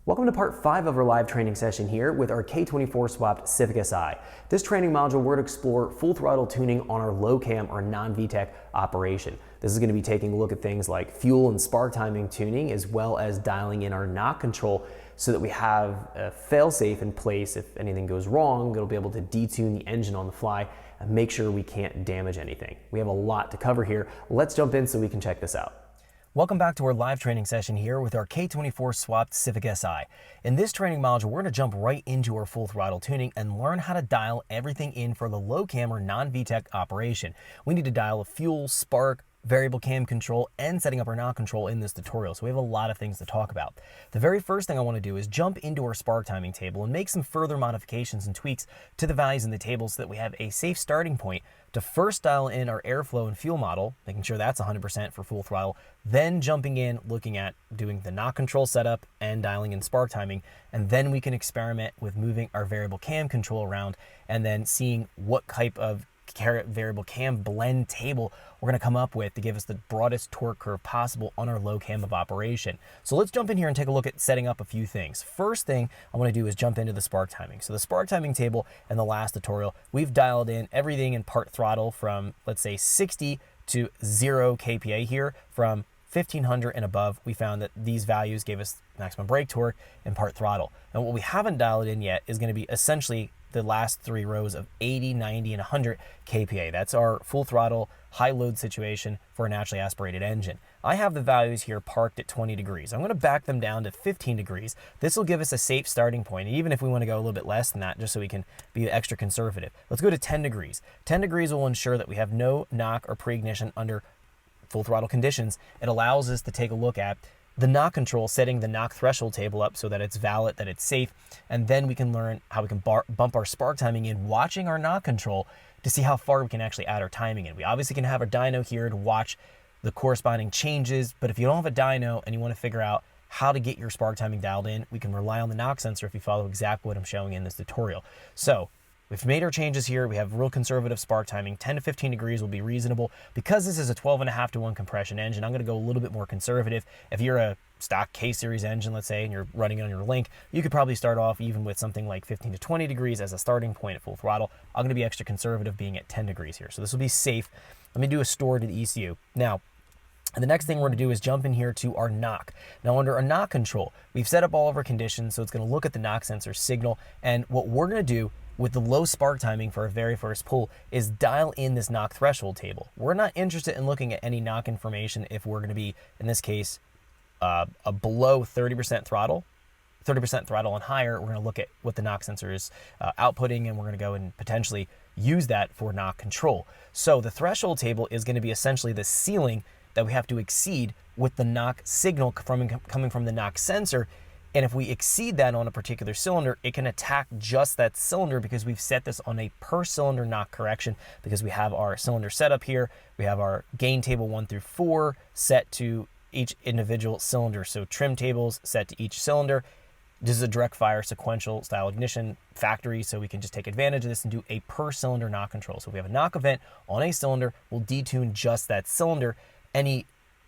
Welcome to part 5 of our live training session here with our K24 swapped Civic Si. This training module, we're going to explore full throttle tuning on our low cam or non-VTEC operation. This is going to be taking a look at things like fuel and spark timing tuning, as well as dialing in our knock control so that we have a fail-safe in place. If anything goes wrong, it'll be able to detune the engine on the fly and make sure we can't damage anything. We have a lot to cover here. Let's jump in so we can check this out. Welcome back to our live training session here with our K24 swapped Civic Si. In this training module, we're going to jump right into our full throttle tuning and learn how to dial everything in for the low cam or non-VTEC operation. We need to dial a fuel, spark, variable cam control, and setting up our knock control in this tutorial. So we have a lot of things to talk about. The very first thing I want to do is jump into our spark timing table and make some further modifications and tweaks to the values in the table so that we have a safe starting point to first dial in our airflow and fuel model, making sure that's 100% for full throttle, then jumping in, looking at doing the knock control setup and dialing in spark timing, and then we can experiment with moving our variable cam control around and then seeing what type of variable cam blend table we're going to come up with to give us the broadest torque curve possible on our low cam of operation. So let's jump in here and take a look at setting up a few things. First thing I want to do is jump into the spark timing. So the spark timing table in the last tutorial, we've dialed in everything in part throttle from, let's say, 60 to 0 kPa here. From 1500 and above, we found that these values gave us maximum brake torque in part throttle. And what we haven't dialed in yet is going to be essentially the last 3 rows of 80, 90, and 100 kPa. That's our full throttle, high load situation for a naturally aspirated engine. I have the values here parked at 20 degrees. I'm going to back them down to 15 degrees. This will give us a safe starting point, even if we want to go a little bit less than that, just so we can be extra conservative. Let's go to 10 degrees. 10 degrees will ensure that we have no knock or pre-ignition under full throttle conditions. It allows us to take a look at the knock control, setting the knock threshold table up so that it's valid, that it's safe, and then we can learn how we can bump our spark timing in, watching our knock control to see how far we can actually add our timing in. We obviously can have our dyno here to watch the corresponding changes, but if you don't have a dyno and you want to figure out how to get your spark timing dialed in, we can rely on the knock sensor if you follow exactly what I'm showing in this tutorial. So we've made our changes here. We have real conservative spark timing. 10 to 15 degrees will be reasonable. Because this is a 12.5 to 1 compression engine, I'm going to go a little bit more conservative. If you're a stock K-series engine, let's say, and you're running on your link, you could probably start off even with something like 15 to 20 degrees as a starting point at full throttle. I'm going to be extra conservative, being at 10 degrees here. So this will be safe. Let me do a store to the ECU. Now, and the next thing we're going to do is jump in here to our knock. Now, under our knock control, we've set up all of our conditions, so it's going to look at the knock sensor signal. And what we're going to do with the low spark timing for our very first pull is dial in this knock threshold table. We're not interested in looking at any knock information if we're going to be, in this case, a below 30% throttle. 30% throttle and higher, we're going to look at what the knock sensor is outputting, and we're going to go and potentially use that for knock control. So the threshold table is going to be essentially the ceiling that we have to exceed with the knock signal coming from the knock sensor. And if we exceed that on a particular cylinder, it can attack just that cylinder because we've set this on a per cylinder knock correction, because we have our cylinder set up here. We have our gain table 1 through 4 set to each individual cylinder. So trim tables set to each cylinder. This is a direct fire sequential style ignition factory, so we can just take advantage of this and do a per cylinder knock control. So if we have a knock event on a cylinder, we'll detune just that cylinder. Any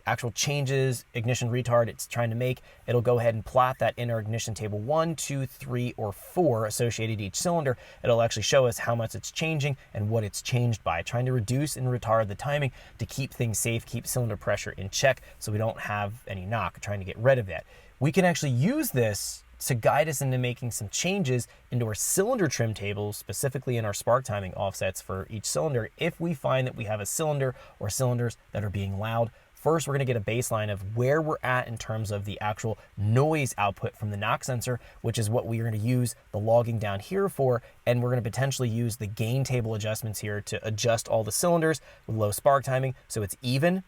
actual changes, ignition retard it's trying to make, it'll go ahead and plot that in our ignition table 1, 2, 3, or 4 associated each cylinder. It'll actually show us how much it's changing and what it's changed by, trying to reduce and retard the timing to keep things safe, keep cylinder pressure in check so we don't have any knock, trying to get rid of that. We can actually use this to guide us into making some changes into our cylinder trim tables, specifically in our spark timing offsets for each cylinder, if we find that we have a cylinder or cylinders that are being loud. First, we're going to get a baseline of where we're at in terms of the actual noise output from the knock sensor, which is what we're going to use the logging down here for, and we're going to potentially use the gain table adjustments here to adjust all the cylinders with low spark timing so it's even.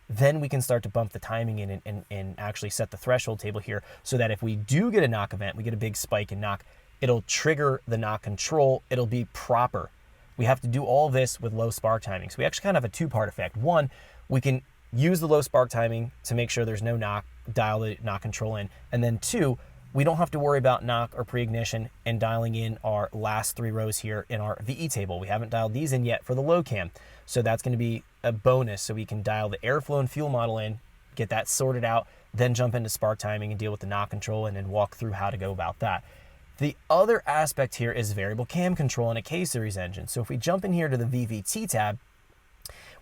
Then we can start to bump the timing in and actually set the threshold table here so that if we do get a knock event, we get a big spike in knock, it'll trigger the knock control, it'll be proper. We have to do all this with low spark timing. So we actually kind of have a two-part effect. One, we can use the low spark timing to make sure there's no knock, dial the knock control in. And then 2, we don't have to worry about knock or pre-ignition and dialing in our last 3 rows here in our VE table. We haven't dialed these in yet for the low cam. So that's going to be a bonus. So we can dial the airflow and fuel model in get that sorted out, then jump into spark timing and deal with the knock control and then walk through how to go about that. The other aspect here is variable cam control in a K-Series engine. So if we jump in here to the VVT tab,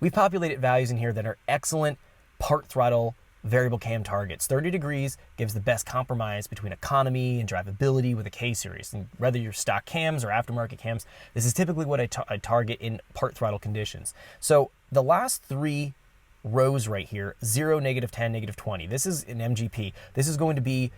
we've populated values in here that are excellent part throttle variable cam targets. 30 degrees gives the best compromise between economy and drivability with a K-Series. And whether you're stock cams or aftermarket cams, this is typically what I target in part throttle conditions. So the last 3 rows right here, 0, -10, -20. This is an MGP. This is going to be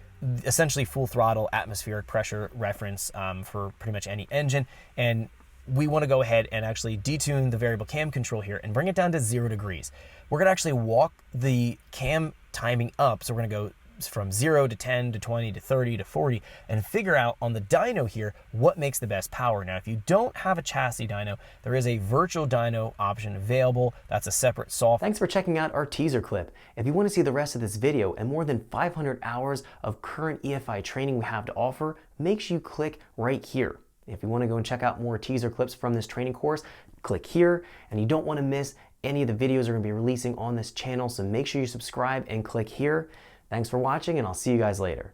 essentially full throttle atmospheric pressure reference for pretty much any engine. And we want to go ahead and actually detune the variable cam control here and bring it down to 0 degrees. We're going to actually walk the cam timing up. So we're going to go from 0 to 10 to 20 to 30 to 40 and figure out on the dyno here what makes the best power. Now, if you don't have a chassis dyno, there is a virtual dyno option available. That's a separate software. Thanks for checking out our teaser clip. If you want to see the rest of this video and more than 500 hours of current EFI training we have to offer, make sure you click right here. If you want to go and check out more teaser clips from this training course, click here. And you don't want to miss any of the videos we're going to be releasing on this channel, so make sure you subscribe and click here. Thanks for watching, and I'll see you guys later.